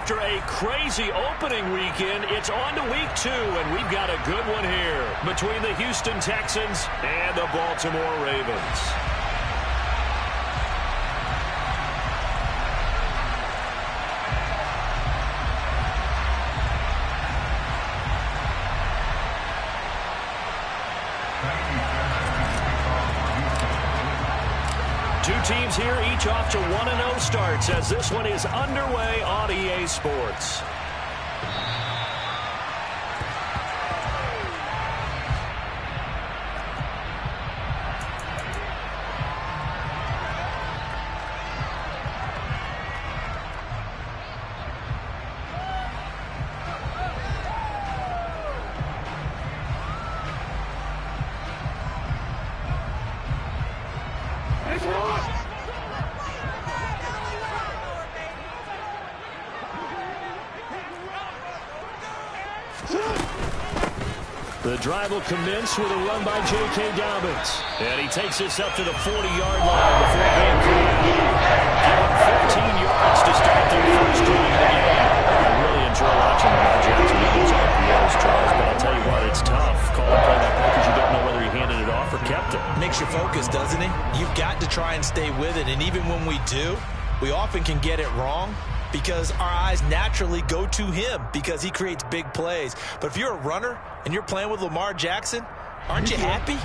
after a crazy opening weekend, it's on to week 2, and we've got a good one here between the Houston Texans and the Baltimore Ravens. Two teams here, each off to 1-0 starts as this one is underway on EA Sports. The drive will commence with a run by J.K. Dobbins. And he takes this up to the 40-yard line before being cleared. Given 15 yards to start their first drive of the game. I really enjoy watching Lamar Jackson with those RPOs, Charles, but I'll tell you what, it's tough calling play like that because you don't know whether he handed it off or kept it. Makes you focus, doesn't it? You've got to try and stay with it, and even when we do, we often can get it wrong because our eyes naturally go to him because he creates big plays. But if you're a runner and you're playing with Lamar Jackson, aren't you happy?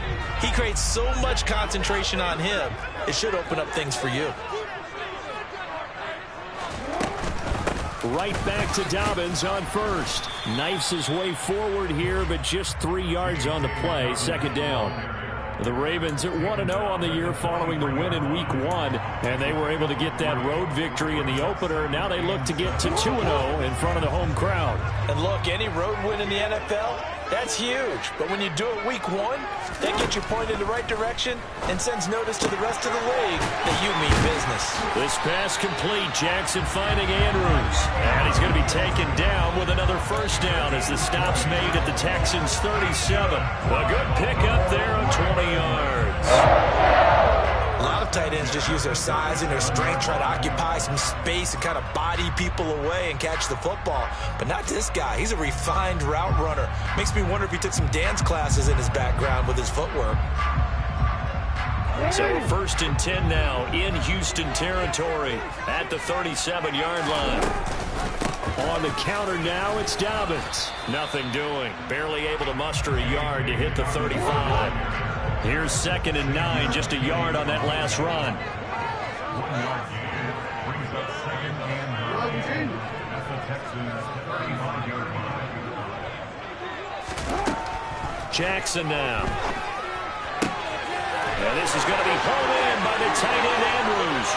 He creates so much concentration on him. It should open up things for you. Right back to Dobbins on first. Knifes his way forward here, but just 3 yards on the play. Second down. The Ravens at 1-0 on the year following the win in Week 1, and they were able to get that road victory in the opener. Now they look to get to 2-0 in front of the home crowd. And look, any road win in the NFL, that's huge. But when you do it Week 1, that gets you pointed in the right direction and sends notice to the rest of the league that you mean business. This pass complete. Jackson finding Andrews. And he's going to be taken down with another first down as the stop's made at the Texans' 37. A good pickup there of 20 yards. A lot of tight ends just use their size and their strength, try to occupy some space and kind of body people away and catch the football. But not this guy. He's a refined route runner. Makes me wonder if he took some dance classes in his background with his footwork. So 1st and 10 now in Houston territory at the 37-yard line. On the counter now, it's Dobbins. Nothing doing. Barely able to muster a yard to hit the 35. Here's 2nd and 9, just a yard on that last run. Jackson now. And this is going to be pulled in by the tight end Andrews.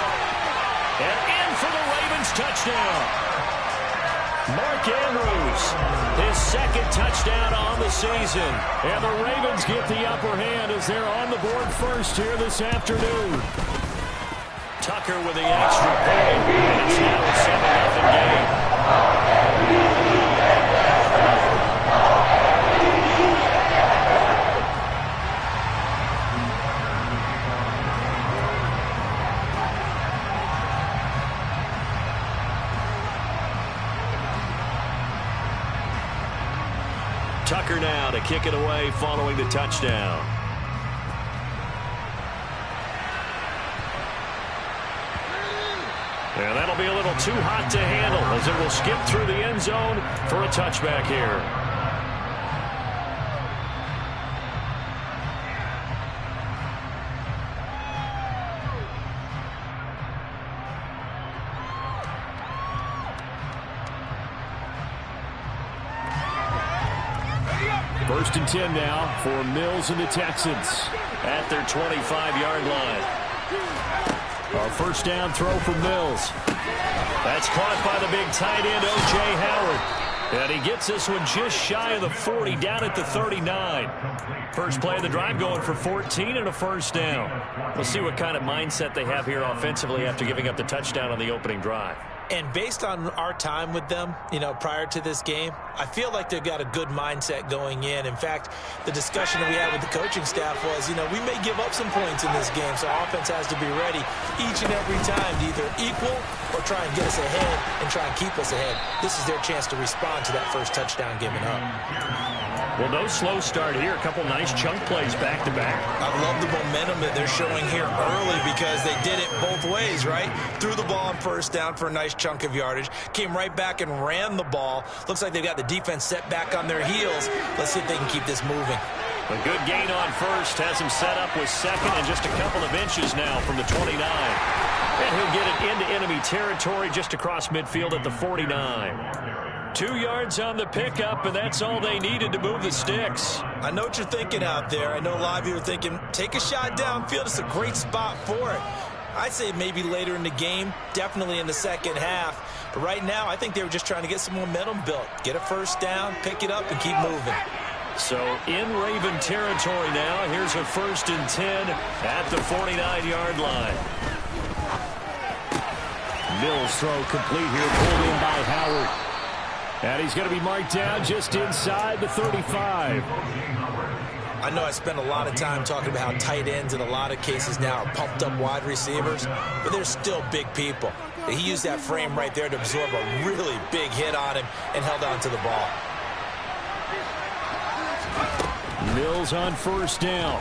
And in for the Ravens touchdown. Mark Andrews, his 2nd touchdown on the season. And the Ravens get the upper hand as they're on the board first here this afternoon. Tucker with the extra point. And it's now a 7-0 game. Tucker now to kick it away following the touchdown. And that'll be a little too hot to handle as it will skip through the end zone for a touchback here. First and 10 now for Mills and the Texans at their 25-yard line. A first down throw for Mills. That's caught by the big tight end, O.J. Howard. And he gets this one just shy of the 40, down at the 39. First play of the drive going for 14 and a first down. We'll see what kind of mindset they have here offensively after giving up the touchdown on the opening drive. And based on our time with them, prior to this game, I feel like they've got a good mindset going in. In fact, the discussion that we had with the coaching staff was, we may give up some points in this game, so our offense has to be ready each and every time to either equal or try and get us ahead and try and keep us ahead. This is their chance to respond to that first touchdown given up. Well, no slow start here. A couple nice chunk plays back-to-back. I love the momentum that they're showing here early because they did it both ways, right? Threw the ball on first down for a nice chunk of yardage, came right back and ran the ball. Looks like they've got the defense set back on their heels. Let's see if they can keep this moving. A good gain on first has him set up with second and just a couple of inches now from the 29. And he'll get it into enemy territory just across midfield at the 49. 2 yards on the pickup, and that's all they needed to move the sticks. I know what you're thinking out there. I know a lot of you are thinking, take a shot downfield. It's a great spot for it. I'd say maybe later in the game, definitely in the second half. But right now, I think they were just trying to get some momentum built. Get a first down, pick it up, and keep moving. So in Raven territory now, here's a 1st and 10 at the 49-yard line. Mills throw complete here, pulled in by Howard. And he's going to be marked down just inside the 35. I know I spend a lot of time talking about how tight ends in a lot of cases now are pumped up wide receivers, but they're still big people. He used that frame right there to absorb a really big hit on him and held on to the ball. Mills on first down.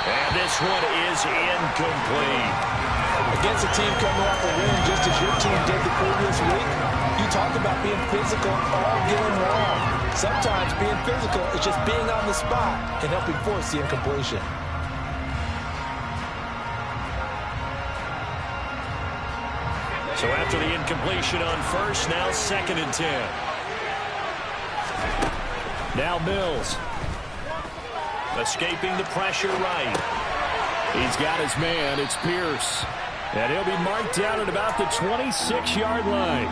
And this one is incomplete. Against a team coming off a win just as your team did the previous week, you talked about being physical all game long. Sometimes being physical is just being on the spot and helping force the incompletion. So after the incompletion on first, now 2nd and 10. Now Mills. Escaping the pressure right. He's got his man. It's Pierce. And he'll be marked down at about the 26-yard line.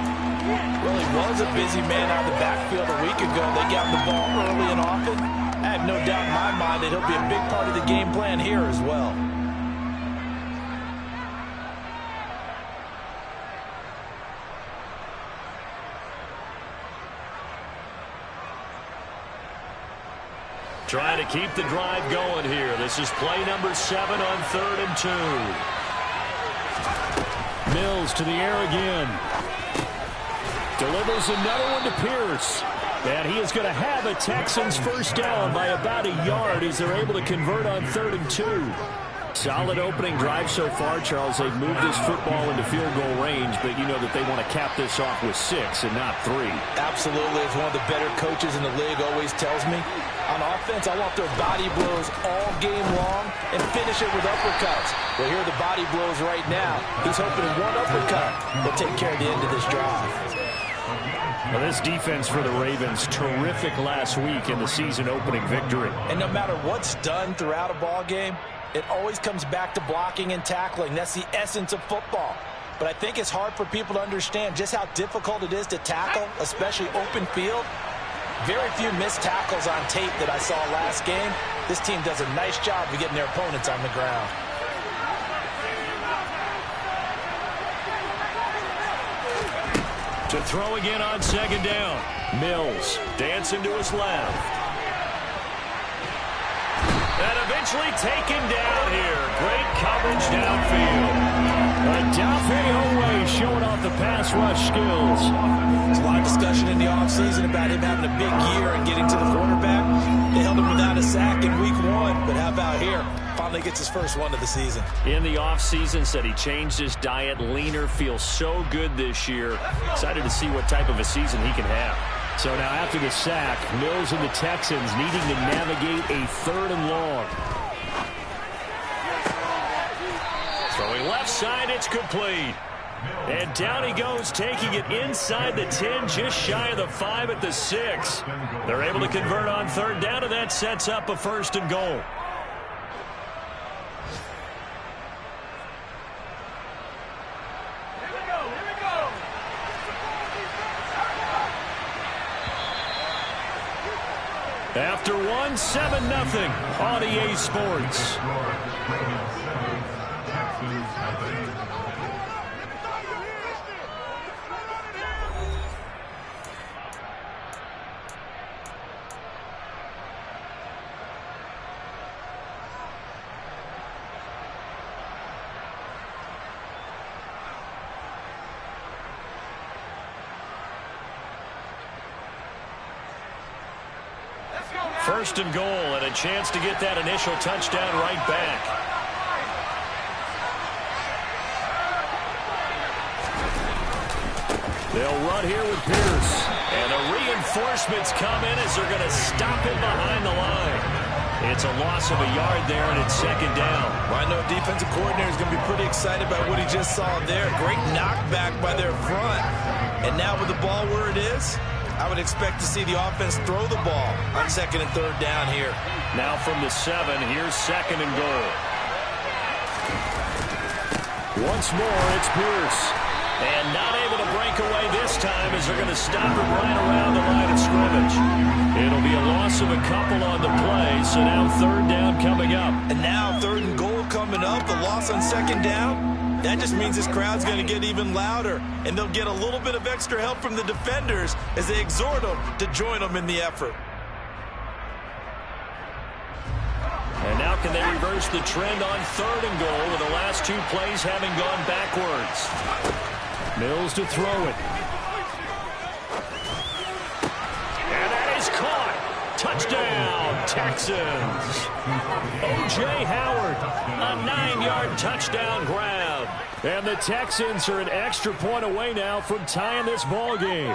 Well, he was a busy man out of the backfield a week ago. They got the ball early and often. I have no doubt in my mind that he'll be a big part of the game plan here as well. Trying to keep the drive going here. This is play number 7 on 3rd and 2. Mills to the air again. Delivers another one to Pierce. And he is going to have a Texans first down by about a yard as they're able to convert on 3rd and 2. Solid opening drive so far, Charles. They've moved this football into field goal range, but you know that they want to cap this off with 6 and not 3. Absolutely. As one of the better coaches in the league always tells me, on offense, I want their body blows all game long and finish it with uppercuts. Well, here are the body blows right now. He's hoping one uppercut will take care of the end of this drive. Well, this defense for the Ravens, terrific last week in the season-opening victory. And no matter what's done throughout a ball game, it always comes back to blocking and tackling. That's the essence of football. But I think it's hard for people to understand just how difficult it is to tackle, especially open field. Very few missed tackles on tape that I saw last game. This team does a nice job of getting their opponents on the ground. To throw again on 2nd down. Mills dancing to his left. And eventually taken down here. Great coverage downfield. Odafe showing off the pass rush skills. There's a lot of discussion in the offseason about him having a big year and getting to the quarterback. They held him without a sack in week 1, but how about here? Finally gets his first one of the season. In the offseason, said he changed his diet, leaner, feels so good this year. Excited to see what type of a season he can have. So now after the sack, Mills and the Texans needing to navigate a 3rd and long. Throwing left side, it's complete. And down he goes, taking it inside the 10, just shy of the 5 at the 6. They're able to convert on 3rd down, and that sets up a 1st and goal. After 1, 7-0 on EA Sports. First and goal, and a chance to get that initial touchdown right back. They'll run here with Pierce. And the reinforcements come in as they're going to stop him behind the line. It's a loss of a yard there, and it's second down. Well, I know a defensive coordinator is going to be pretty excited about what he just saw there. Great knockback by their front. And now with the ball where it is, I would expect to see the offense throw the ball on second and third down here. Now from the 7, here's second and goal. Once more, it's Pierce. And not able to break away this time as they're going to stop him right around the line of scrimmage. It'll be a loss of a couple on the play, so now third down coming up. And now third and goal coming up, the loss on second down. That just means this crowd's going to get even louder, and they'll get a little bit of extra help from the defenders as they exhort them to join them in the effort. And now can they reverse the trend on third and goal with the last 2 plays having gone backwards? Mills to throw it. And that is caught. Touchdown, Texans. O.J. Howard, a 9-yard touchdown grab. And the Texans are an extra point away now from tying this ball game.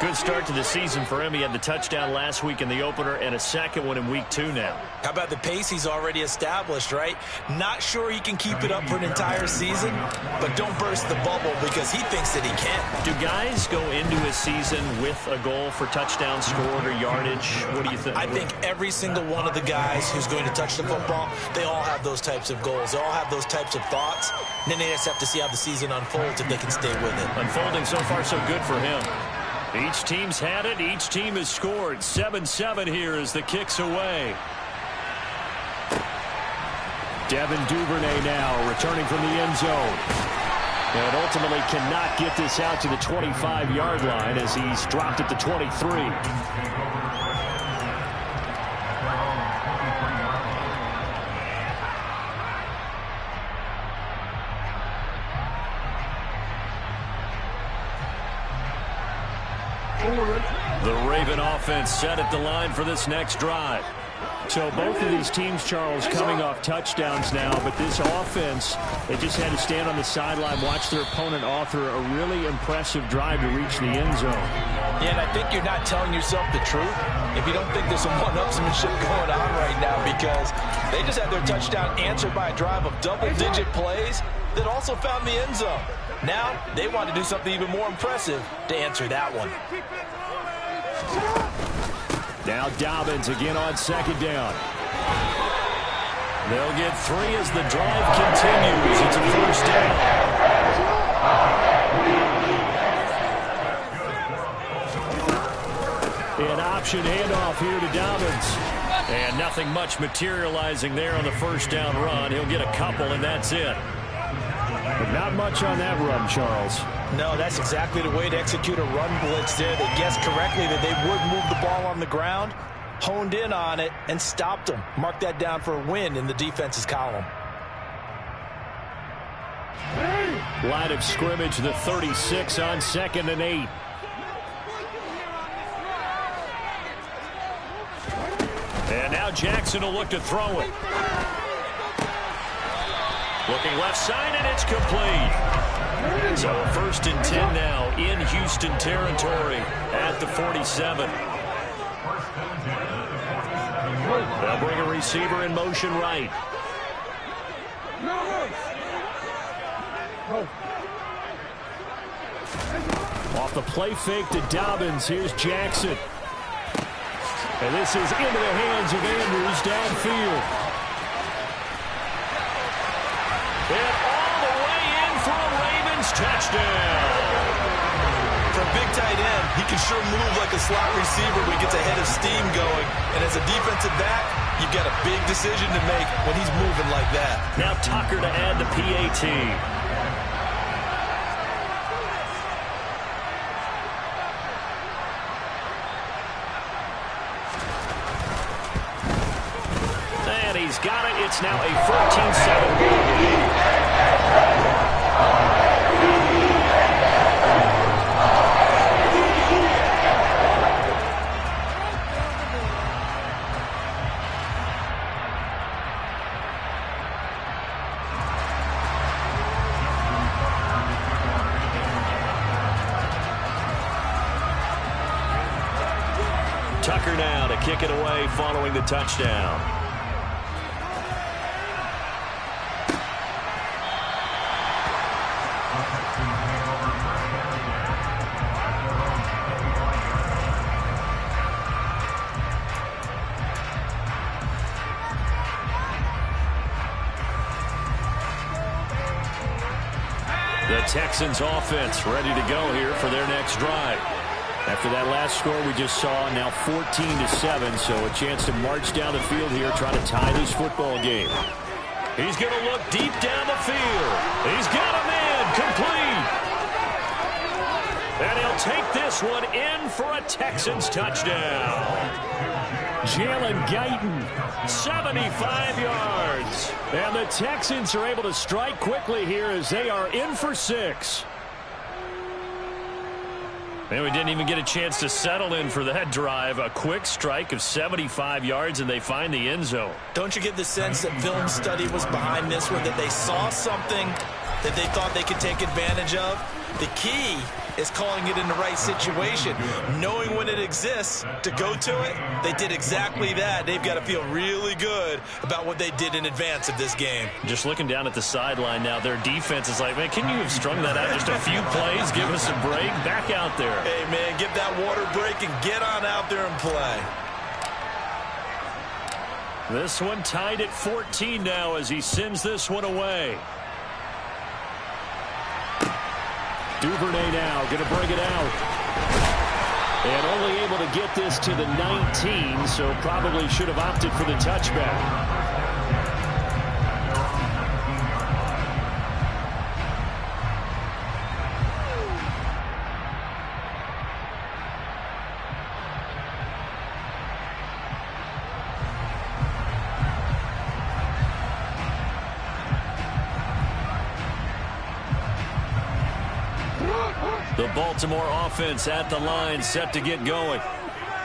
Good start to the season for him. He had the touchdown last week in the opener and a second one in week 2 now. How about the pace he's already established, right? Not sure he can keep it up for an entire season, but don't burst the bubble because he thinks that he can. Do guys go into a season with a goal for touchdowns scored or yardage? What do you think? I think every single one of the guys who's going to touch the football, they all have those types of goals. They all have those types of thoughts. And then they just have to see how the season unfolds if they can stay with it. Unfolding so far so good for him. Each team's had it. Each team has scored. 7-7 here as the kick's away. Devin Duvernay now returning from the end zone. And ultimately cannot get this out to the 25-yard line as he's dropped at the 23. The Raven offense set at the line for this next drive. So both of these teams, Charles, coming off touchdowns now, but this offense, they just had to stand on the sideline, watch their opponent author a really impressive drive to reach the end zone. Yeah, and I think you're not telling yourself the truth if you don't think there's some one-upsmanship going on right now, because they just had their touchdown answered by a drive of double-digit plays that also found the end zone. Now, they want to do something even more impressive to answer that one. Now Dobbins again on second down. They'll get 3 as the drive continues. It's a first down. An option handoff here to Dobbins. And nothing much materializing there on the first down run. He'll get a couple, and that's it. But not much on that run, Charles. No, that's exactly the way to execute a run blitz there. They guessed correctly that they would move the ball on the ground, honed in on it, and stopped them. Mark that down for a win in the defense's column. Line of scrimmage, the 36 on 2nd and 8. And now Jackson will look to throw it. Looking left side, and it's complete. So 1st and 10 now in Houston territory at the 47. They'll bring a receiver in motion right. Off the play fake to Dobbins. Here's Jackson. And this is into the hands of Andrews downfield. And all the way in for a Ravens touchdown. For a big tight end, he can sure move like a slot receiver when he gets a head of steam going. And as a defensive back, you've got a big decision to make when he's moving like that. Now Tucker to add the PAT. And he's got it. It's now a 14-7 game. Tucker now to kick it away following the touchdown. The Texans offense ready to go here for their next drive. After that last score we just saw, now 14-7, so a chance to march down the field here, try to tie this football game. He's going to look deep down the field. He's got a man complete. And he'll take this one in for a Texans touchdown. Jalen Guyton, 75 yards. And the Texans are able to strike quickly here as they are in for 6. And we didn't even get a chance to settle in for that drive. A quick strike of 75 yards, and they find the end zone. Don't you get the sense that film study was behind this one, that they saw something that they thought they could take advantage of? The key is calling it in the right situation, knowing when it exists to go to it. They did exactly that. They've got to feel really good about what they did in advance of this game. Just looking down at the sideline now, their defense is like, man, can you have strung that out just a few plays? Give us a break. Back out there. Hey, man, get that water break and get on out there and play. This one tied at 14 now as he sends this one away. Duvernay now going to bring it out. And only able to get this to the 19, so probably should have opted for the touchback. The Baltimore offense at the line, set to get going.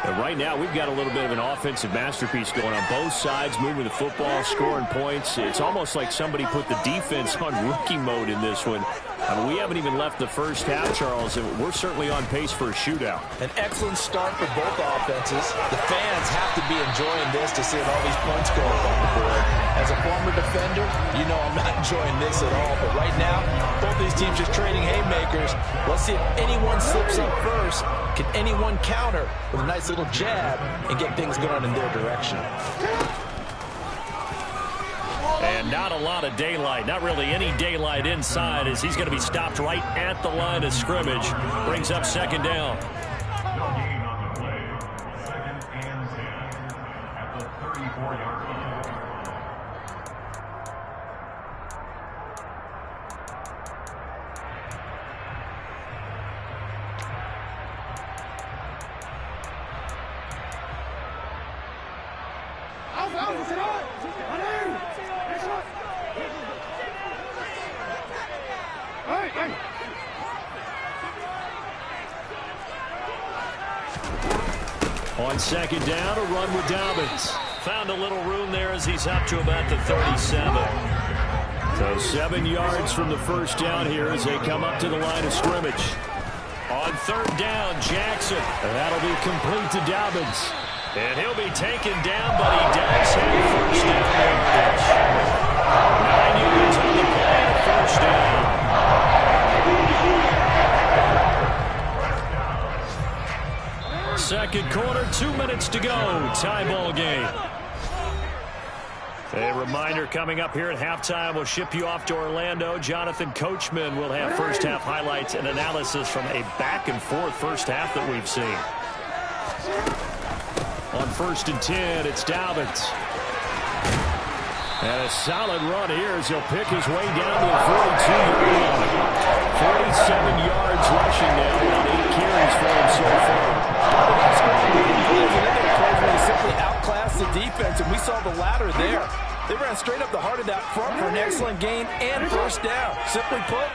And right now, we've got a little bit of an offensive masterpiece going on both sides, moving the football, scoring points. It's almost like somebody put the defense on rookie mode in this one. I mean, we haven't even left the first half, Charles, and we're certainly on pace for a shootout. An excellent start for both offenses. The fans have to be enjoying this to see all these points going on the board. As a former defender, you know I'm not enjoying this at all. But right now, both these teams just trading haymakers. Let's see if anyone slips up first. Can anyone counter with a nice little jab and get things going in their direction? And not a lot of daylight, not really any daylight inside, as he's going to be stopped right at the line of scrimmage. Brings up second down. No gain on the play. 2nd and 10 at the 34-yard line. On second down, a run with Dobbins. Found a little room there as he's up to about the 37. So 7 yards from the first down here as they come up to the line of scrimmage. On third down, Jackson. And that'll be complete to Dobbins. And he'll be taken down, but he does have first down yardage. 9 yards on the play, first down. Second quarter, 2 minutes to go. Tie ball game. A reminder coming up here at halftime. We'll ship you off to Orlando. Jonathan Coachman will have first half highlights and analysis from a back and forth first half that we've seen. On 1st and 10, it's Dobbins. And a solid run here as he'll pick his way down to the 42-yard line. 47 yards rushing now, and 8 carries for him so far. They simply outclassed the defense, and we saw the latter there. They ran straight up the heart of that front for an excellent gain and first down. Simply put,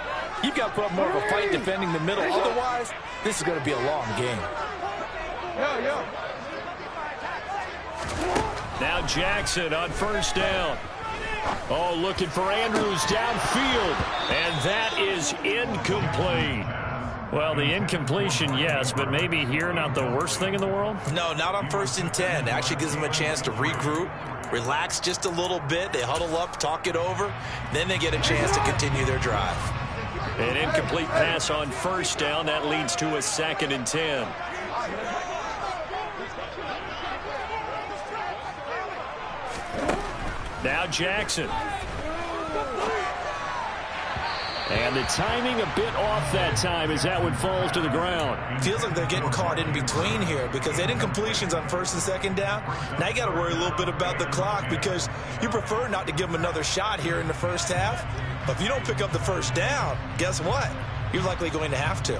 you've got to put up more of a fight defending the middle. Otherwise, this is going to be a long game. Now Jackson on first down. Oh, looking for Andrews downfield. And that is incomplete. Well, the incompletion, yes, but maybe here not the worst thing in the world? No, not on 1st and 10. It actually gives them a chance to regroup, relax just a little bit. They huddle up, talk it over. Then they get a chance to continue their drive. An incomplete pass on 1st down. That leads to a 2nd and 10. Now Jackson. And the timing a bit off that time as that one falls to the ground. Feels like they're getting caught in between here because they had incompletions on 1st and 2nd down. Now you got to worry a little bit about the clock because you prefer not to give them another shot here in the 1st half. But if you don't pick up the 1st down, guess what? You're likely going to have to.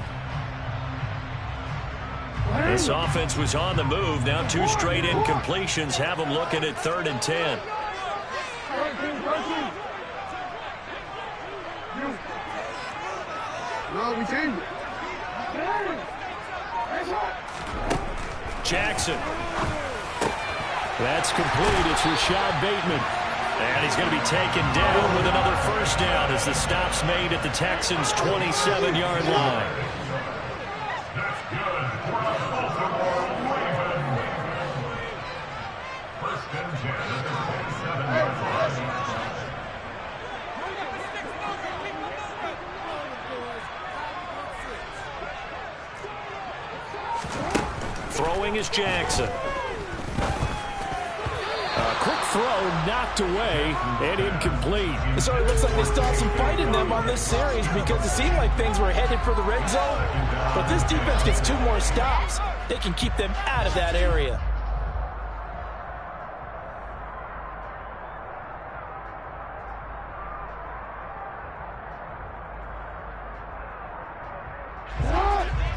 This offense was on the move. Now 2 straight incompletions have them looking at 3rd and 10. Jackson. That's complete. It's Rashad Bateman. And he's going to be taken down with another 1st down as the stop's made at the Texans' 27-yard line. That's good for the Baltimore Ravens. 1st and 10 at the 27-yard line. Throwing is Jackson. A quick throw knocked away and incomplete. So it looks like they still have some fight in them on this series because it seemed like things were headed for the red zone. But this defense gets 2 more stops. They can keep them out of that area.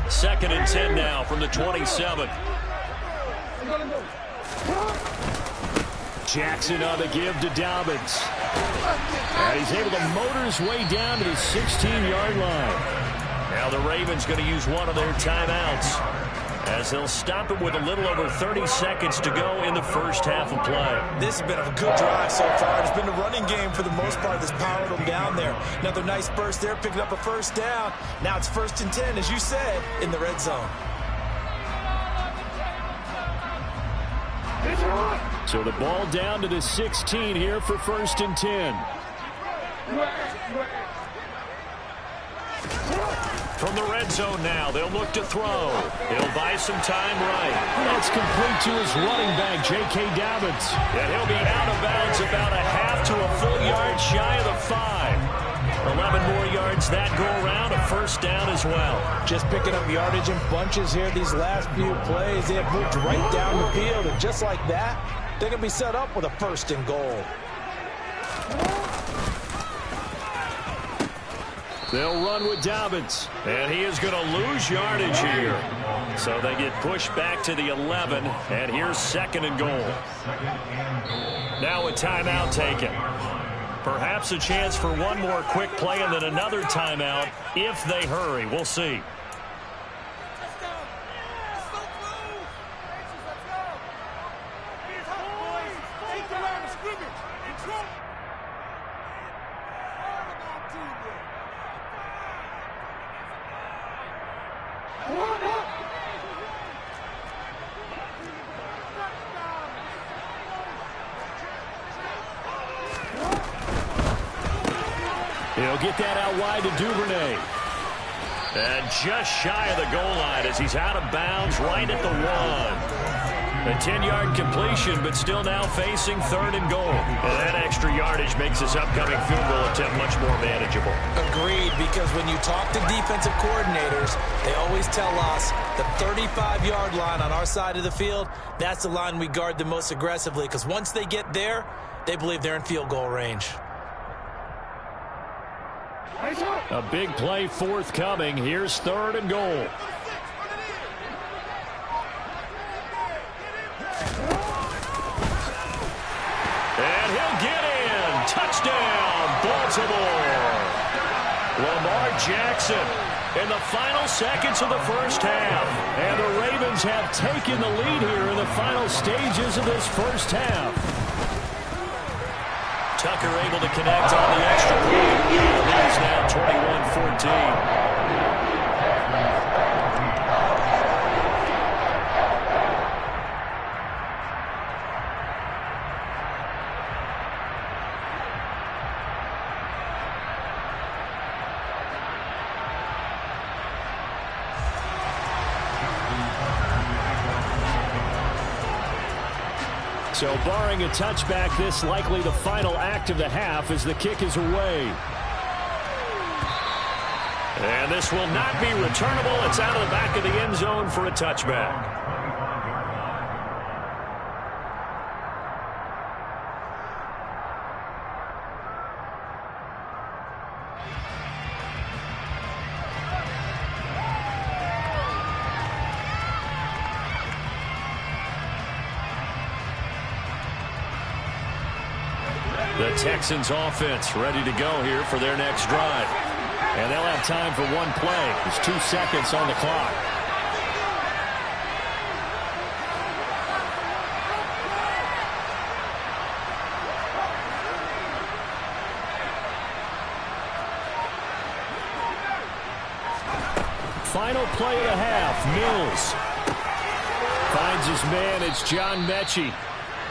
Second and 10 now from the 27. Jackson on the give to Dobbins. And he's able to motor his way down to the 16-yard line. Now the Ravens going to use one of their timeouts as they'll stop it with a little over 30 seconds to go in the 1st half of play. This has been a good drive so far. It's been a running game for the most part that's powered them down there. Another nice burst there, picking up a 1st down. Now it's 1st and 10, as you said, in the red zone. So the ball down to the 16 here for 1st and 10. From the red zone now, they'll look to throw. He'll buy some time right. That's complete to his running back, J.K. Dobbins. And he'll be out of bounds about a half to a full yard shy of the 5. 11 more yards that go around, a 1st down as well. Just picking up yardage in bunches here these last few plays. They have moved right down the field, and just like that, they're going to be set up with a 1st and goal. They'll run with Dobbins, and he is going to lose yardage here. So they get pushed back to the 11, and here's 2nd and goal. Now a timeout taken. Perhaps a chance for one more quick play and then another timeout if they hurry. We'll see. He'll get that out wide to Duvernay. And just shy of the goal line as he's out of bounds right at the 1. A 10-yard completion, but still now facing 3rd and goal. And that extra yardage makes this upcoming field goal attempt much more manageable. Agreed, because when you talk to defensive coordinators, they always tell us the 35-yard line on our side of the field, that's the line we guard the most aggressively, because once they get there, they believe they're in field goal range. A big play forthcoming. Here's 3rd and goal. And he'll get in. Touchdown, Baltimore. Lamar Jackson in the final seconds of the 1st half. And the Ravens have taken the lead here in the final stages of this 1st half. Tucker able to connect on the extra point. The lead is now 21-14. So barring a touchback, this likely the final act of the half as the kick is away. And this will not be returnable. It's out of the back of the end zone for a touchback. The Texans offense ready to go here for their next drive. And they'll have time for one play. There's 2 seconds on the clock. Final play of the half. Mills finds his man. It's John Mechie.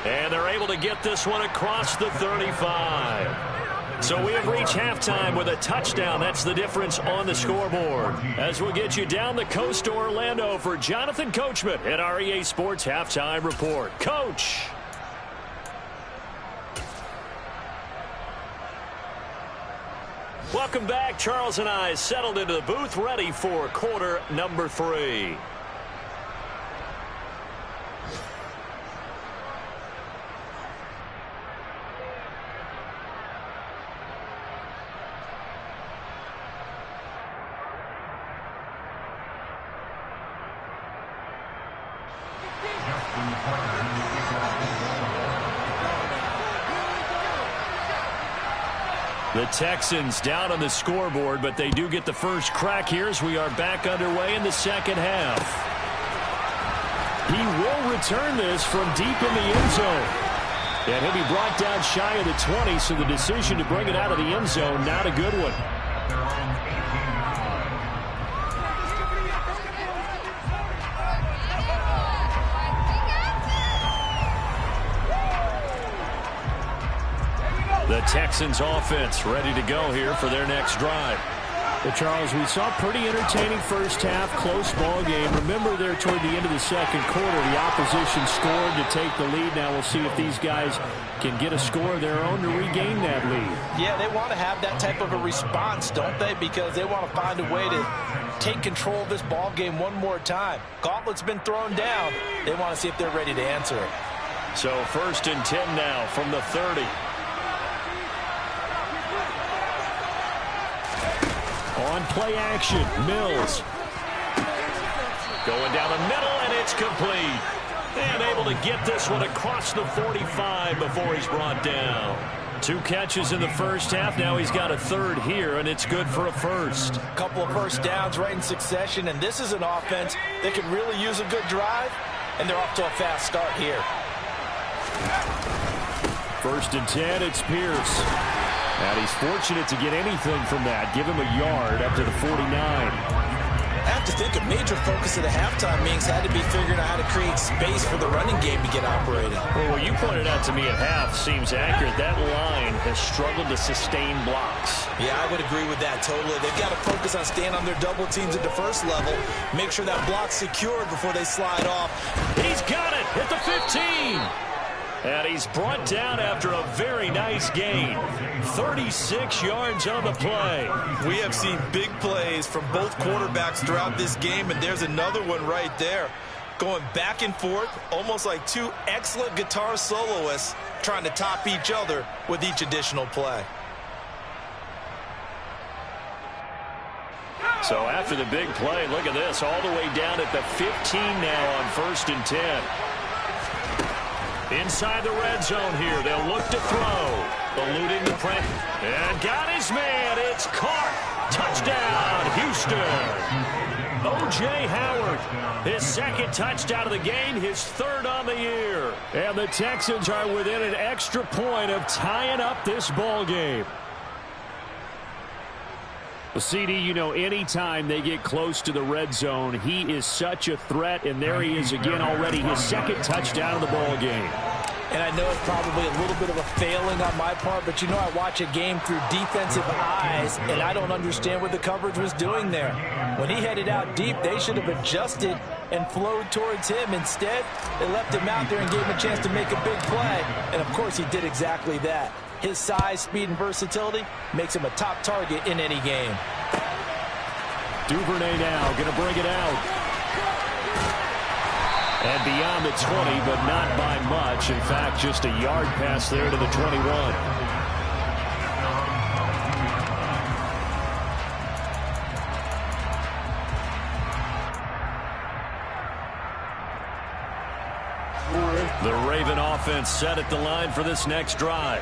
And they're able to get this one across the 35. So we have reached halftime with a touchdown. That's the difference on the scoreboard. As we'll get you down the coast to Orlando for Jonathan Coachman at our EA Sports Halftime Report. Coach. Welcome back. Charles and I settled into the booth ready for quarter number 3. The Texans down on the scoreboard, but they do get the first crack here as we are back underway in the second half. He will return this from deep in the end zone. And he'll be brought down shy of the 20, so the decision to bring it out of the end zone, not a good one. The Texans offense ready to go here for their next drive. Well, Charles, we saw pretty entertaining first half, close ball game. Remember there toward the end of the second quarter, the opposition scored to take the lead. Now we'll see if these guys can get a score of their own to regain that lead. Yeah, they want to have that type of a response, don't they? Because they want to find a way to take control of this ball game one more time. Gauntlet's been thrown down. They want to see if they're ready to answer it. So 1st and 10 now from the 30. On play action, Mills. Going down the middle, and it's complete. And able to get this one across the 45 before he's brought down. 2 catches in the first half. Now he's got a third here, and it's good for a first. A couple of first downs right in succession, and this is an offense that could really use a good drive, and they're off to a fast start here. 1st and 10, it's Pierce. And he's fortunate to get anything from that. Give him a yard up to the 49. I have to think a major focus of the halftime meetings had to be figuring out how to create space for the running game to get operating. Well, what you pointed out to me at half seems accurate. That line has struggled to sustain blocks. Yeah, I would agree with that totally. They've got to focus on staying on their double teams at the first level. Make sure that block's secured before they slide off. He's got it at the 15. And he's brought down after a very nice gain. 36 yards on the play. We have seen big plays from both quarterbacks throughout this game, and there's another one right there. Going back and forth, almost like 2 excellent guitar soloists trying to top each other with each additional play. So after the big play, look at this, all the way down at the 15 now on 1st and 10. Inside the red zone here, they'll look to throw. Eluding the press. And got his man. It's caught. Touchdown, Houston. O.J. Howard, his 2nd touchdown of the game, his 3rd on the year. And the Texans are within an extra point of tying up this ball game. Well, CD, you know, anytime they get close to the red zone, he is such a threat, and there he is again already, his 2nd touchdown of the ball game. And I know it's probably a little bit of a failing on my part, but you know I watch a game through defensive eyes, and I don't understand what the coverage was doing there. When he headed out deep, they should have adjusted and flowed towards him. Instead, they left him out there and gave him a chance to make a big play. And, of course, he did exactly that. His size, speed, and versatility makes him a top target in any game. Duvernay now going to bring it out. And beyond the 20, but not by much. In fact, just a yard pass there to the 21. The Raven offense set at the line for this next drive.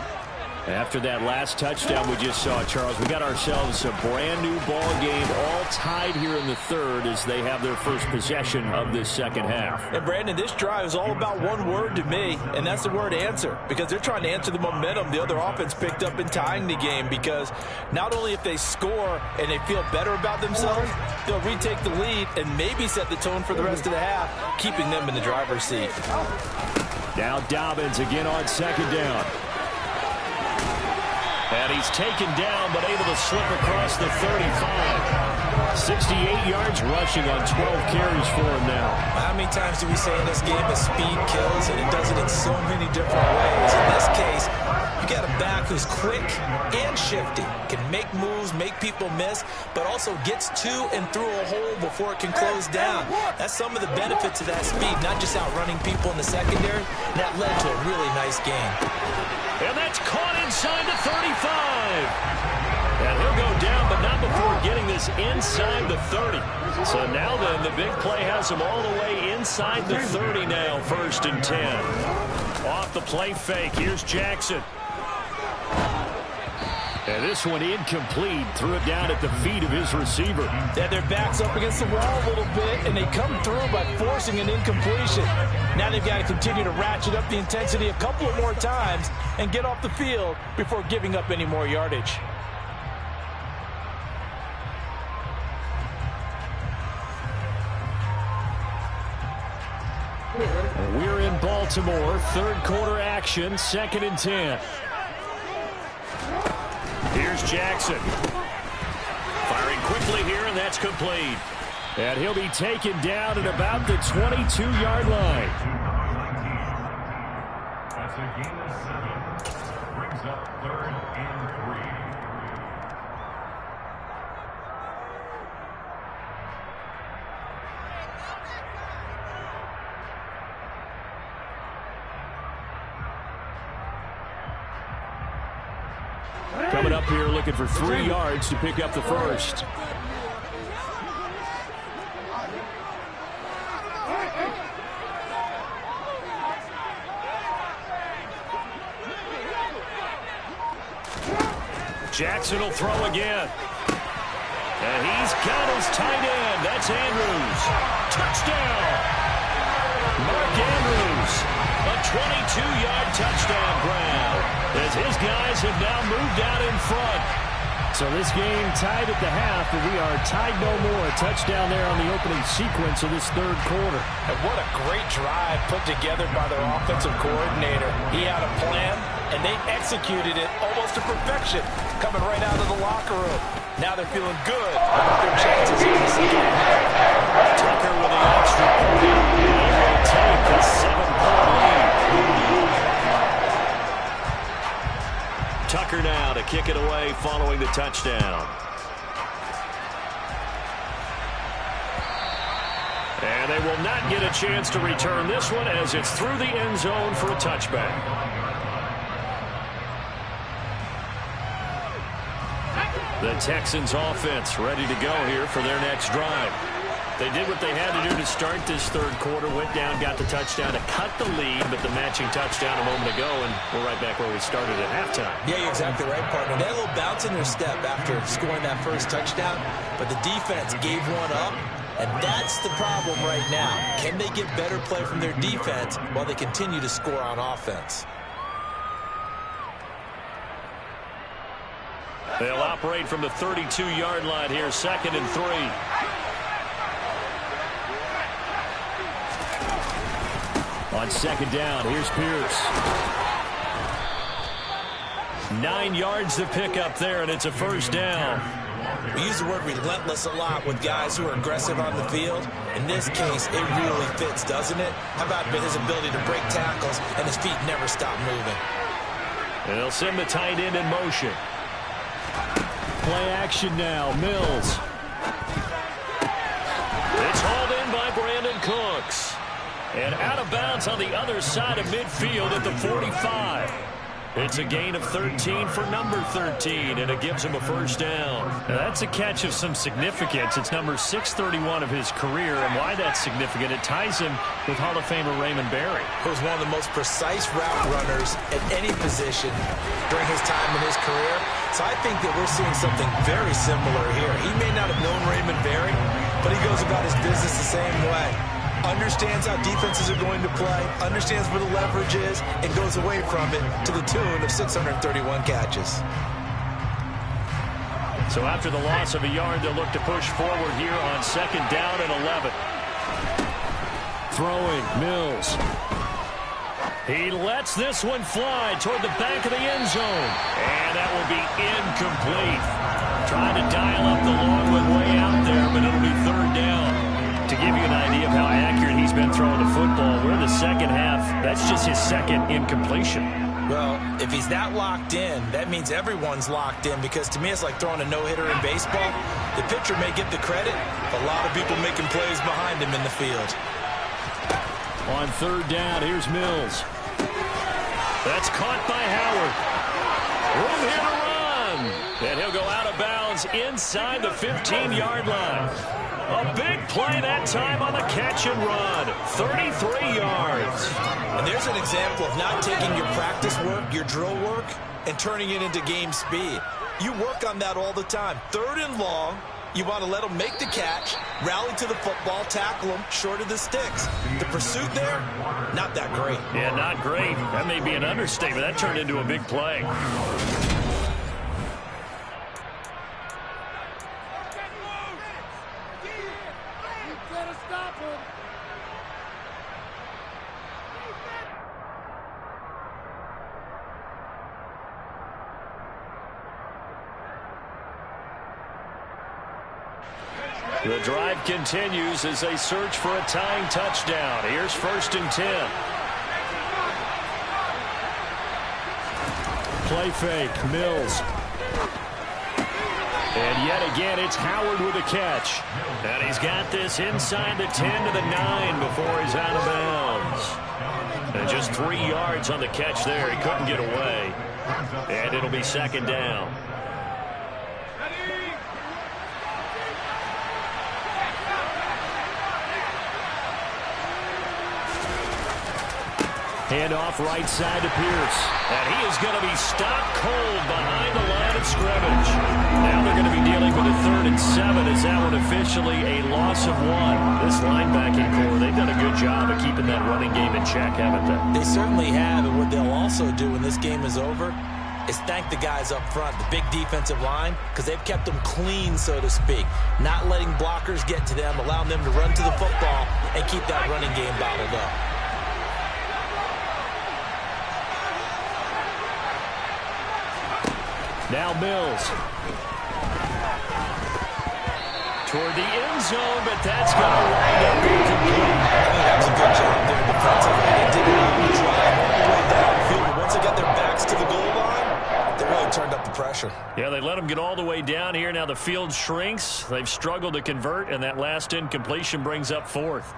After that last touchdown we just saw, Charles, we got ourselves a brand-new ball game, all tied here in the third as they have their first possession of this second half. And, Brandon, this drive is all about one word to me, and that's the word answer, because they're trying to answer the momentum the other offense picked up in tying the game, because not only if they score and they feel better about themselves, they'll retake the lead and maybe set the tone for the rest of the half, keeping them in the driver's seat. Now Dobbins again on second down. And he's taken down, but able to slip across the 35. 68 yards rushing on 12 carries for him now. How many times do we say in this game that speed kills, and it does it in so many different ways? In this case, you got a back who's quick and shifty, can make moves, make people miss, but also gets to and through a hole before it can close down. That's some of the benefits of that speed, not just outrunning people in the secondary. And that led to a really nice game. And that's caught inside the 35. And he'll go down, but not before getting this inside the 30. So now then, the big play has him all the way inside the 30 now, 1st and 10. Off the play fake, here's Jackson. And this one incomplete, threw it down at the feet of his receiver. Yeah, their back's up against the wall a little bit, and they come through by forcing an incompletion. Now they've got to continue to ratchet up the intensity a couple of more times and get off the field before giving up any more yardage. We're in Baltimore, third quarter action, 2nd and 10. Here's Jackson. Firing quickly here, and that's complete. And he'll be taken down at about the 22-yard line. That's a gain of 7. Brings up 3rd and 3. Coming up here looking for 3 yards to pick up the first. Jackson will throw again. And he's got his tight end. That's Andrews. Touchdown. Mark Andrews. A 22-yard touchdown grab. As his guys have now moved out in front. So this game tied at the half, but we are tied no more. A touchdown there on the opening sequence of this third quarter. And what a great drive put together by their offensive coordinator. He had a plan, and they executed it almost to perfection, coming right out of the locker room. Now they're feeling good about their chances here in the second half. Tucker with the extra point. Able to take a 7-point lead. Tucker now to kick it away following the touchdown. And they will not get a chance to return this one as it's through the end zone for a touchback. The Texans offense ready to go here for their next drive. They did what they had to do to start this third quarter, went down, got the touchdown to cut the lead, but the matching touchdown a moment ago, and we're right back where we started at halftime. Yeah, you're exactly right, partner. They had a little bounce in their step after scoring that first touchdown, but the defense gave one up, and that's the problem right now. Can they get better play from their defense while they continue to score on offense? They'll operate from the 32-yard line here, 2nd and 3. On second down, here's Pierce. 9 yards to pick up there, and it's a first down. We use the word relentless a lot with guys who are aggressive on the field. In this case, it really fits, doesn't it? How about his ability to break tackles and his feet never stop moving? And they'll send the tight end in motion. Play action now, Mills. It's hauled in by Brandon Cooks. And out of bounds on the other side of midfield at the 45. It's a gain of 13 for number 13, and it gives him a first down. Now that's a catch of some significance. It's number 631 of his career, and why that's significant, it ties him with Hall of Famer Raymond Berry, who's one of the most precise route runners at any position during his time in his career. So I think that we're seeing something very similar here. He may not have known Raymond Berry, but he goes about his business the same way. Understands how defenses are going to play, understands where the leverage is, and goes away from it to the tune of 631 catches. So after the loss of a yard, they'll look to push forward here on second down and 11. Throwing, Mills. He lets this one fly toward the back of the end zone. And that will be incomplete. Trying to dial up the long one way out there, but it'll be third down. To give you an idea of how accurate he's been throwing the football, we're in the second half. That's just his second incompletion. Well, if he's that locked in, that means everyone's locked in, because to me it's like throwing a no-hitter in baseball. The pitcher may get the credit, but a lot of people making plays behind him in the field. On third down, here's Mills. That's caught by Howard. Room here to run. And he'll go out of bounds inside the 15-yard line. A big play that time on the catch and run. 33 yards. And there's an example of not taking your practice work, your drill work, and turning it into game speed. You work on that all the time. Third and long, you want to let them make the catch, rally to the football, tackle them short of the sticks. The pursuit there, not that great. Yeah, not great. That may be an understatement. That turned into a big play. The drive continues as they search for a tying touchdown. Here's first and 10. Play fake, Mills. And yet again, it's Howard with a catch. And he's got this inside the 10 to the 9 before he's out of bounds. And just 3 yards on the catch there. He couldn't get away. And it'll be second down. Handoff right side to Pierce. And he is going to be stopped cold behind the line of scrimmage. Now they're going to be dealing with a 3rd and 7 as that one officially a loss of 1. This linebacking core, they've done a good job of keeping that running game in check, haven't they? They certainly have, and what they'll also do when this game is over is thank the guys up front, the big defensive line, because they've kept them clean, so to speak. Not letting blockers get to them, allowing them to run to the football and keep that running game bottled up. Now Mills. Toward the end zone, but that's going to wind up incomplete. I think that was a good job there defensively. They did not drive all the way downfield, but once they got their backs to the goal line, they really turned up the pressure. Yeah, they let them get all the way down here. Now the field shrinks. They've struggled to convert, and that last incompletion brings up 4th.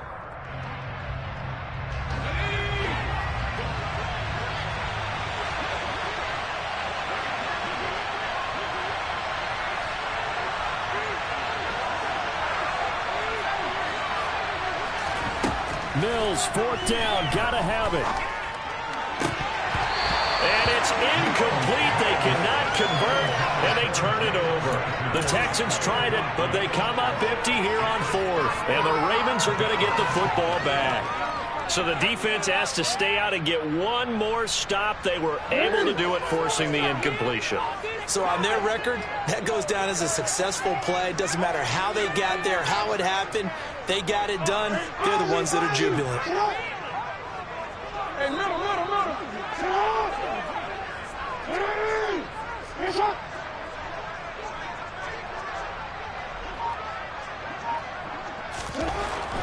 Mills, 4th down, gotta have it. And it's incomplete. They cannot convert, and they turn it over. The Texans tried it, but they come up empty here on 4th. And the Ravens are going to get the football back. So the defense has to stay out and get one more stop. They were able to do it, forcing the incompletion. So on their record, that goes down as a successful play. Doesn't matter how they got there, how it happened. They got it done. They're the ones that are jubilant.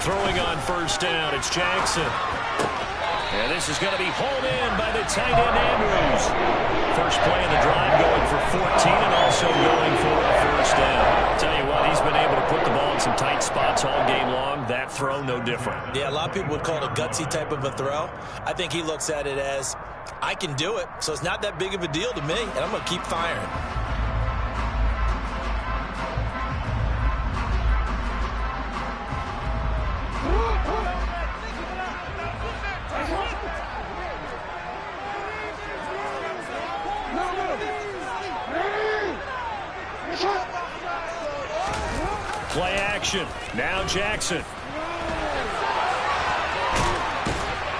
Throwing on first down, it's Jackson. And this is going to be hauled in by the tight end Andrews. First play of the drive going for 14 and also going for a first down. Tell you what, he's been able to put the ball in some tight spots all game long. That throw, no different. Yeah, a lot of people would call it a gutsy type of a throw. I think he looks at it as, I can do it, so it's not that big of a deal to me, and I'm going to keep firing. Play action. Now Jackson.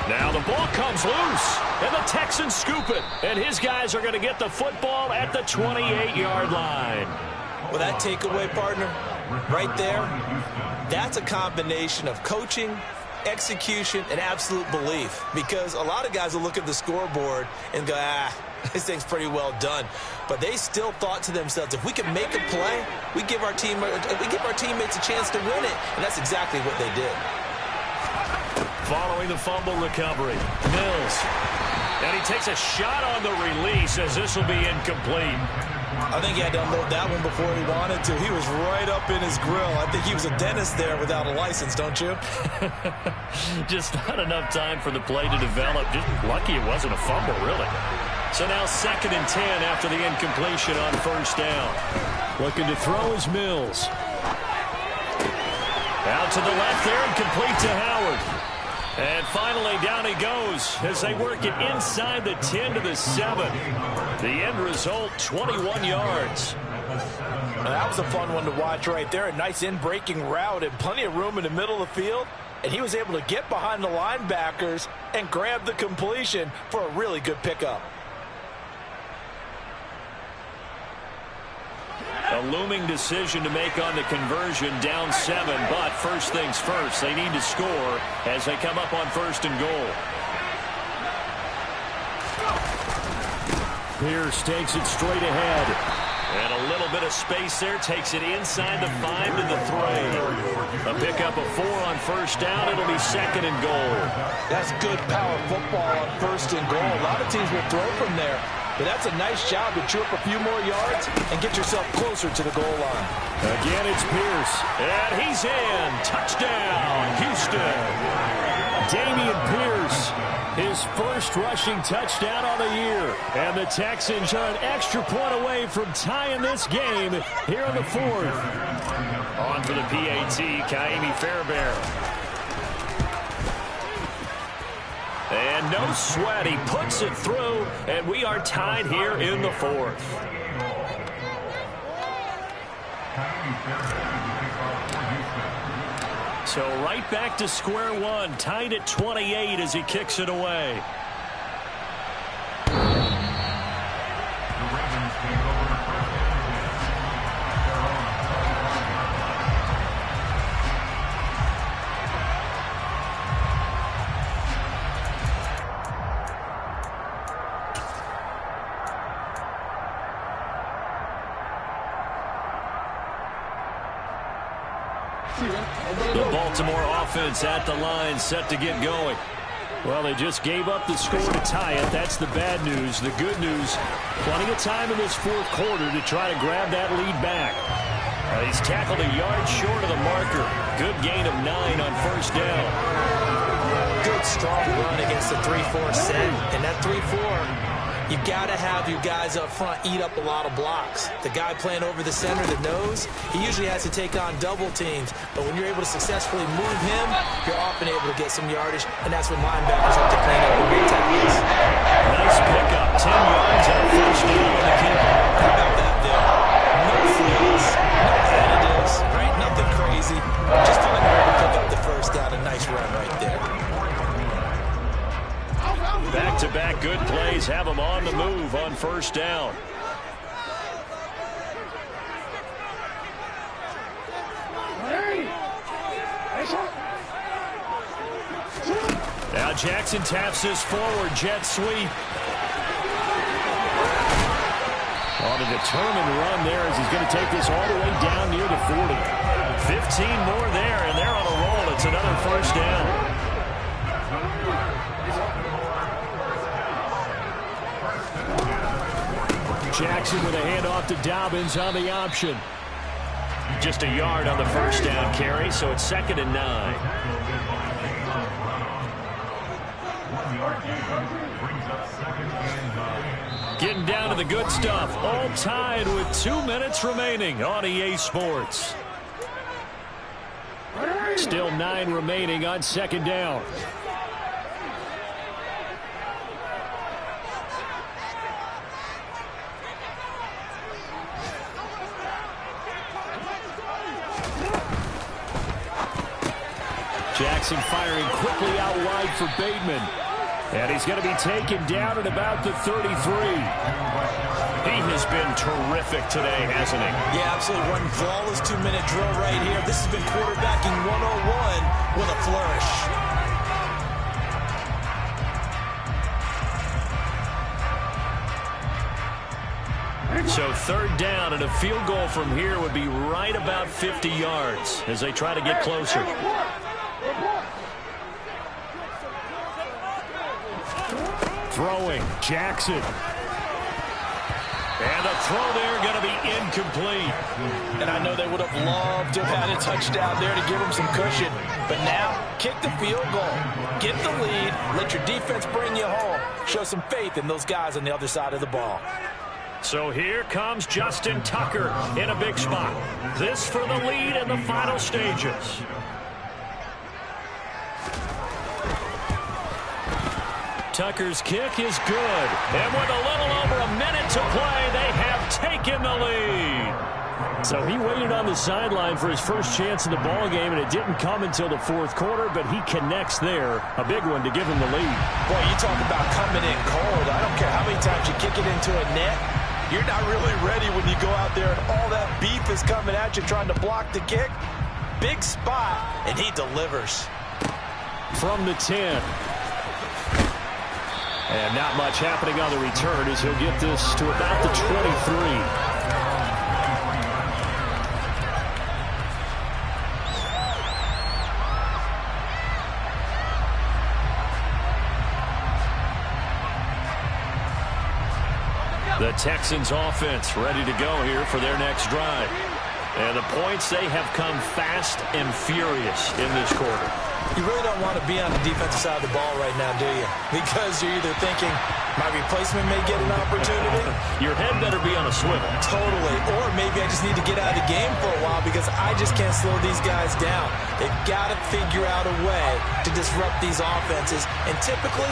Now the ball comes loose, and the Texans scoop it. And his guys are going to get the football at the 28-yard line. Well, that takeaway, partner, right there, that's a combination of coaching, execution, and absolute belief. Because a lot of guys will look at the scoreboard and go, this thing's pretty well done. But they still thought to themselves, if we can make a play, we give our teammates a chance to win it. And that's exactly what they did. Following the fumble recovery, Mills. And he takes a shot on the release as this will be incomplete. I think he had to unload that one before he wanted to. He was right up in his grill. I think he was a dentist there without a license, don't you? Just not enough time for the play to develop. Just lucky it wasn't a fumble, really. So now 2nd and 10 after the incompletion on first down. Looking to throw is Mills. Out to the left there and complete to Howard. And finally down he goes as they work it inside the 10 to the 7. The end result, 21 yards. Now, that was a fun one to watch right there. A nice in-breaking route and plenty of room in the middle of the field. And he was able to get behind the linebackers and grab the completion for a really good pickup. A looming decision to make on the conversion, down 7, but first things first, they need to score as they come up on 1st and goal. Pierce takes it straight ahead. And a little bit of space there, takes it inside the 5 to the 3. A pickup of 4 on first down, it'll be 2nd and goal. That's good power football on 1st and goal. A lot of teams will throw from there. But that's a nice job to chew up a few more yards and get yourself closer to the goal line. Again, it's Pierce. And he's in. Touchdown, Houston. Damian Pierce, his first rushing touchdown of the year. And the Texans are an extra point away from tying this game here in the 4th. On for the PAT, Kaimi Fairbairn. And no sweat, he puts it through, and we are tied here in the 4th. So right back to square one, tied at 28 as he kicks it away. The Baltimore offense at the line, set to get going. Well, they just gave up the score to tie it. That's the bad news. The good news, plenty of time in this 4th quarter to try to grab that lead back. He's tackled a yard short of the marker. Good gain of 9 on first down. Good, strong run against the 3-4 set. And that 3-4... you've got to have your guys up front eat up a lot of blocks. The guy playing over the center, the nose, he usually has to take on double teams. But when you're able to successfully move him, you're often able to get some yardage, and that's when linebackers have to clean up the big tackles. Nice pickup, 10 yards on first down on the kick. How about that there? No flags, no additives, right? Nothing crazy. Just find a way to pick up the first down. A nice run right there. Back-to-back good plays have them on the move on first down. Now Jackson taps this forward, jet sweep. On a determined run there as he's going to take this all the way down near the 40. 15 more there, and they're on a roll. it's another first down. Jackson with a handoff to Dobbins on the option. Just a yard on the first down carry, so it's 2nd and 9. Getting down to the good stuff. All tied with 2 minutes remaining on EA Sports. Still 9 remaining on 2nd down. Jackson firing quickly out wide for Bateman. And he's going to be taken down at about the 33. He has been terrific today, hasn't he? Yeah, absolutely. Running flawless 2-minute drill right here. This has been quarterbacking 101 with a flourish. So 3rd down, and a field goal from here would be right about 50 yards as they try to get closer. Throwing, Jackson. And the throw there going to be incomplete. And I know they would have loved to have had a touchdown there to give them some cushion. But now, kick the field goal. Get the lead. Let your defense bring you home. Show some faith in those guys on the other side of the ball. So here comes Justin Tucker in a big spot. This for the lead in the final stages. Tucker's kick is good. And with a little over a minute to play, they have taken the lead. So he waited on the sideline for his first chance in the ball game, and it didn't come until the 4th quarter, but he connects there. A big one to give him the lead. Boy, you talk about coming in cold. I don't care how many times you kick it into a net. You're not really ready when you go out there and all that beef is coming at you trying to block the kick. Big spot, and he delivers. From the 10. And not much happening on the return as he'll get this to about the 23. The Texans offense ready to go here for their next drive. And the points, they have come fast and furious in this quarter. You really don't want to be on the defensive side of the ball right now, do you? Because you're either thinking, my replacement may get an opportunity. Your head better be on a swivel. Totally. Or maybe I just need to get out of the game for a while because I just can't slow these guys down. They've got to figure out a way to disrupt these offenses. And typically,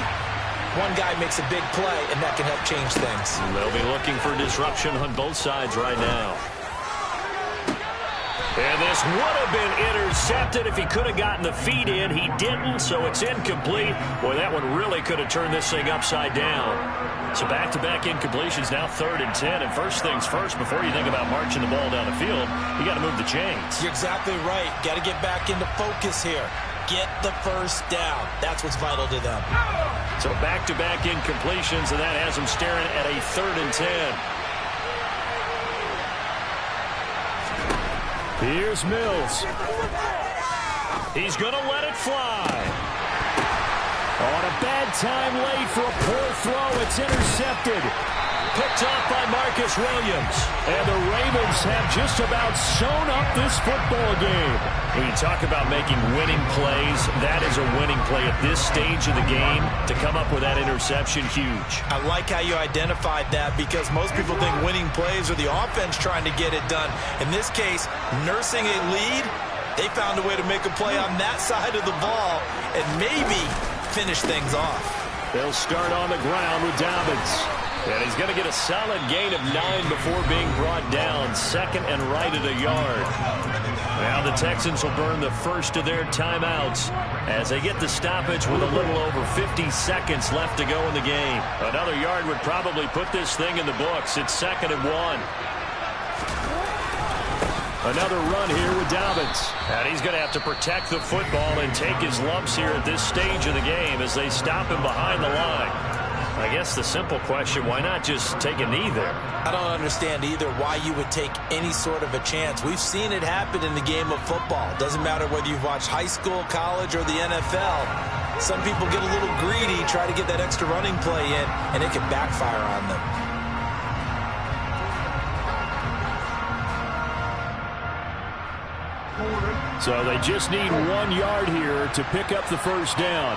one guy makes a big play, and that can help change things. They'll be looking for disruption on both sides right now. And this would have been intercepted if he could have gotten the feet in. He didn't, so it's incomplete. Boy, that one really could have turned this thing upside down. So back-to-back incompletions, now 3rd and 10. And first things first, before you think about marching the ball down the field, you got to move the chains. You're exactly right. Got to get back into focus here. Get the first down. That's what's vital to them. So back-to-back incompletions, and that has them staring at a 3rd and 10. Here's Mills. He's going to let it fly. On a bad time late for a poor throw. It's intercepted. Picked off by Marcus Williams. And the Ravens have just about sewn up this football game. When you talk about making winning plays, that is a winning play at this stage of the game. To come up with that interception, huge. I like how you identified that because most people think winning plays are the offense trying to get it done. In this case, nursing a lead, they found a way to make a play on that side of the ball and maybe finish things off. They'll start on the ground with Dobbins. And he's going to get a solid gain of 9 before being brought down. 2nd and right at a yard. Now the Texans will burn the first of their timeouts as they get the stoppage with a little over 50 seconds left to go in the game. Another yard would probably put this thing in the books. It's 2nd and 1. Another run here with Dobbins. And he's going to have to protect the football and take his lumps here at this stage of the game as they stop him behind the line. I guess the simple question, why not just take a knee there? I don't understand either why you would take any sort of a chance. We've seen it happen in the game of football. Doesn't matter whether you've watched high school, college, or the NFL. Some people get a little greedy, try to get that extra running play in, and it can backfire on them. So they just need 1 yard here to pick up the first down.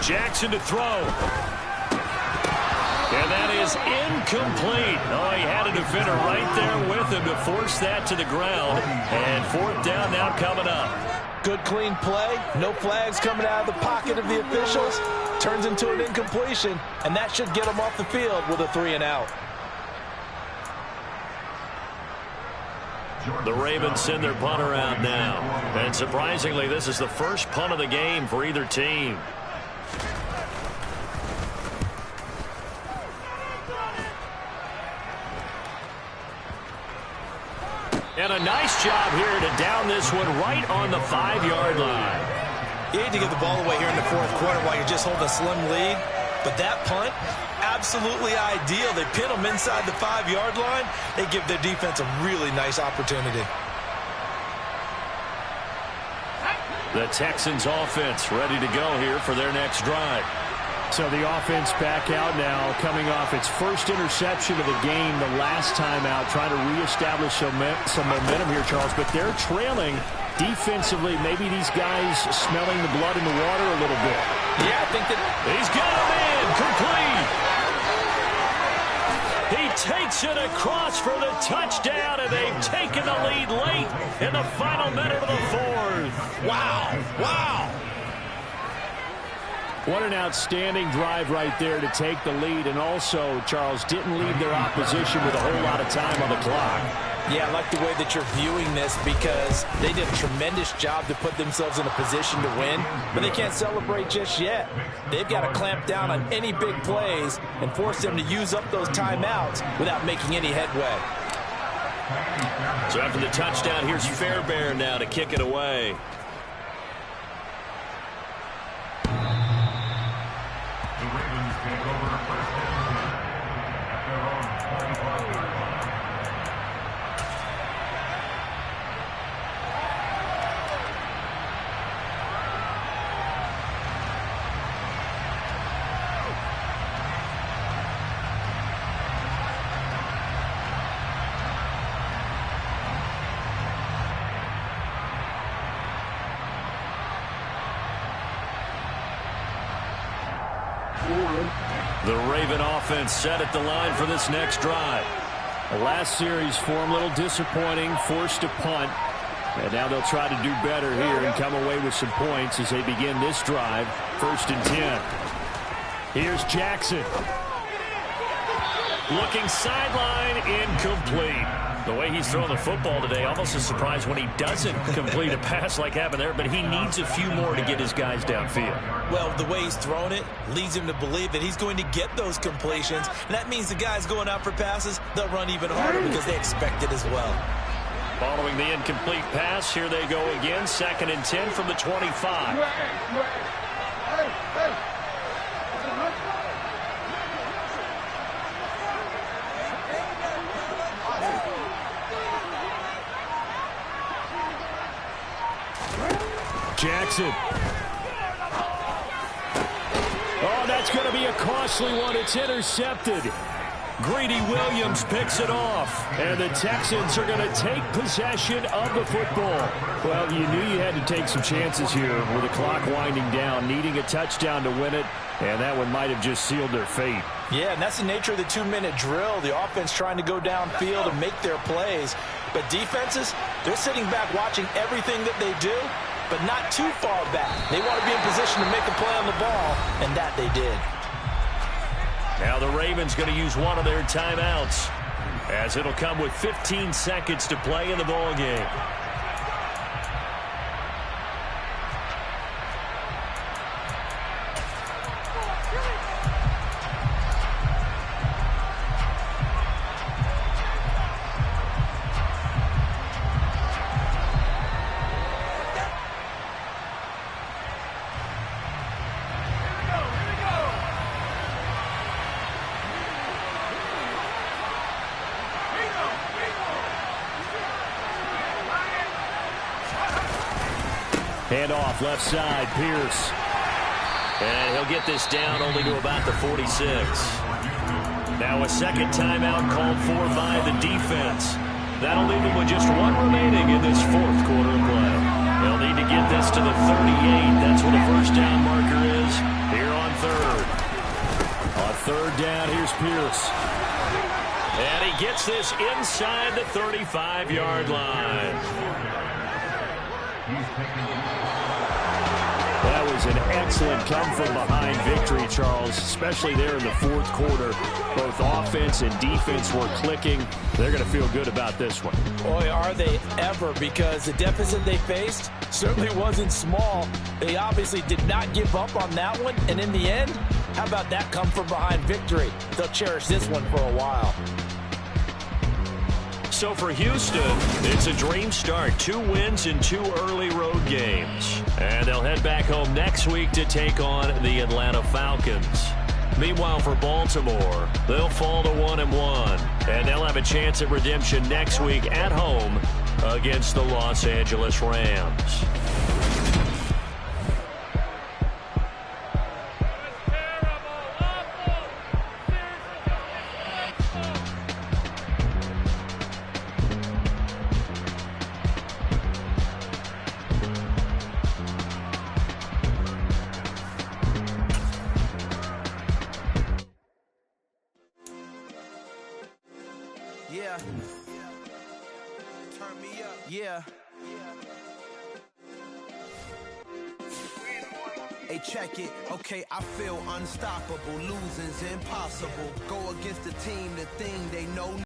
Jackson to throw. And that is incomplete. Oh, he had a defender right there with him to force that to the ground. And fourth down now coming up. Good, clean play. No flags coming out of the pocket of the officials. Turns into an incompletion, and that should get them off the field with a 3-and-out. The Ravens send their punter out now. And surprisingly, this is the first punt of the game for either team. And a nice job here to down this one right on the 5-yard line. You hate to give the ball away here in the fourth quarter while you're just holding a slim lead. But that punt, absolutely ideal. They pin them inside the 5-yard line. They give their defense a really nice opportunity. The Texans offense ready to go here for their next drive. So the offense back out now, coming off its first interception of the game the last time out, trying to reestablish some momentum here, Charles. But they're trailing defensively. Maybe these guys smelling the blood in the water a little bit. Yeah, I think that he's got him in, complete. He takes it across for the touchdown, and they've taken the lead late in the final minute of the fourth. Wow, wow. What an outstanding drive right there to take the lead, and also, Charles, didn't leave their opposition with a whole lot of time on the clock. Yeah, I like the way that you're viewing this because they did a tremendous job to put themselves in a position to win, but they can't celebrate just yet. They've got to clamp down on any big plays and force them to use up those timeouts without making any headway. So after the touchdown, here's Fairbairn now to kick it away. The Raven offense set at the line for this next drive. The last series for them, a little disappointing, forced to punt. And now they'll try to do better here and come away with some points as they begin this drive. 1st and 10. Here's Jackson. Looking sideline, incomplete. The way he's throwing the football today, almost a surprise when he doesn't complete a pass like happened there, but he needs a few more to get his guys downfield. Well, the way he's thrown it leads him to believe that he's going to get those completions, and that means the guys going out for passes, they'll run even harder because they expect it as well. Following the incomplete pass, here they go again, 2nd and 10 from the 25. Jackson. Oh, that's going to be a costly one. It's intercepted. Greedy Williams picks it off. And the Texans are going to take possession of the football. Well, you knew you had to take some chances here with the clock winding down, needing a touchdown to win it. And that one might have just sealed their fate. Yeah, and that's the nature of the 2-minute drill. The offense trying to go downfield and make their plays. But defenses, they're sitting back watching everything that they do, but not too far back. They want to be in position to make a play on the ball, and that they did. Now the Ravens going to use one of their timeouts, as it'll come with 15 seconds to play in the ball game. Hand off left side, Pierce. And he'll get this down only to about the 46. Now a second timeout called for by the defense. That'll leave them with just one remaining in this fourth quarter of play. They'll need to get this to the 38. That's what the first down marker is here on third. On third down, here's Pierce. And he gets this inside the 35-yard line. That was an excellent come-from-behind victory, Charles, especially there in the fourth quarter. Both offense and defense were clicking. They're going to feel good about this one. Boy, are they ever, because the deficit they faced certainly wasn't small. They obviously did not give up on that one, and in the end, how about that come-from-behind victory? They'll cherish this one for a while. So for Houston, it's a dream start. 2 wins in 2 early road games. And they'll head back home next week to take on the Atlanta Falcons. Meanwhile, for Baltimore, they'll fall to 1-1. And they'll have a chance at redemption next week at home against the Los Angeles Rams. Yeah. Turn me up. Yeah. Hey, check it. Okay, I feel unstoppable. Losing's impossible. Go against the team, the thing they know.